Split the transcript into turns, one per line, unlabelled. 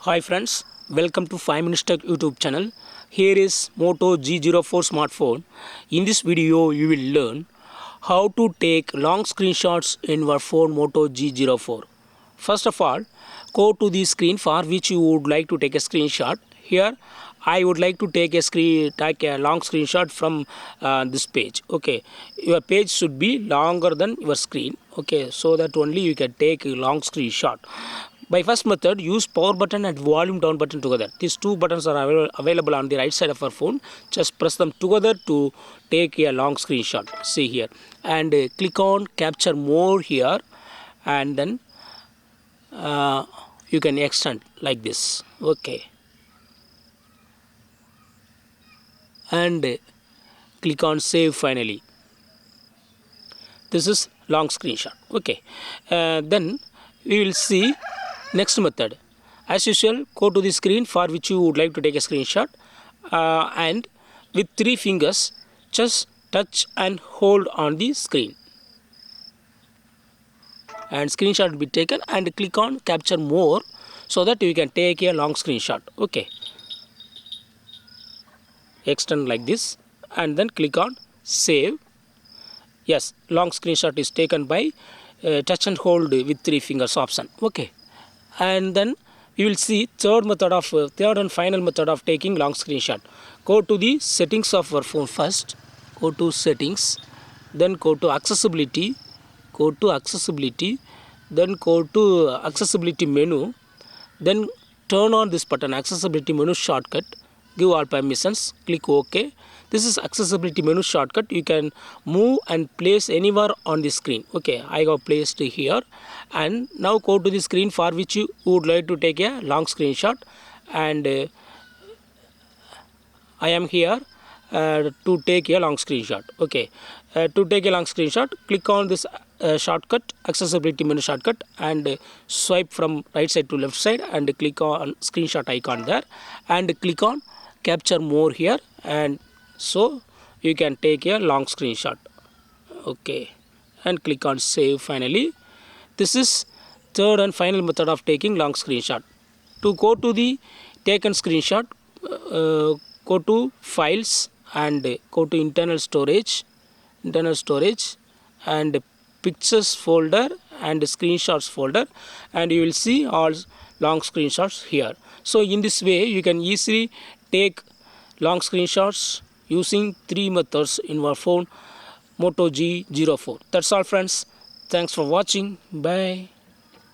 Hi friends, welcome to 5 Minutes Tech YouTube channel. Here is Moto G04 smartphone. In this video, you will learn how to take long screenshots in your phone Moto G04. First of all, go to the screen for which you would like to take a screenshot. Here, I would like to take a long screenshot from this page. Okay, your page should be longer than your screen. Okay, so that only you can take a long screenshot. By first method, use power button and volume down button together. These two buttons are available on the right side of our phone. Just press them together to take a long screenshot. See here, and click on capture more here, and then you can extend like this. Okay, and click on save finally. This is long screenshot. Okay, then we will see next method. As usual, go to the screen for which you would like to take a screenshot, and with 3 fingers just touch and hold on the screen, and screenshot will be taken, and click on capture more so that you can take a long screenshot. Okay, extend like this and then click on save. Yes, long screenshot is taken by touch and hold with 3 fingers option. Okay, and then we will see third and final method of taking long screenshot. Go to the settings of your phone first. Go to settings, then go to accessibility. Then go to accessibility menu. Then turn on this button, accessibility menu shortcut. Give all permissions. Click OK. This is accessibility menu shortcut. You can move and place anywhere on the screen. Okay, I have placed here, and now go to the screen for which you would like to take a long screenshot, and I am here to take a long screenshot. Okay, to take a long screenshot, click on this shortcut, accessibility menu shortcut, and swipe from right side to left side, and click on screenshot icon there, and click on capture more here, and so you can take a long screenshot. Okay, and click on save finally. This is third and final method of taking long screenshot. To go to the taken screenshot, go to files and go to internal storage, and pictures folder and screenshots folder, and you will see all long screenshots here. So in this way you can easily take long screenshots using 3 methods in your phone Moto G04. That's all friends. Thanks for watching. Bye.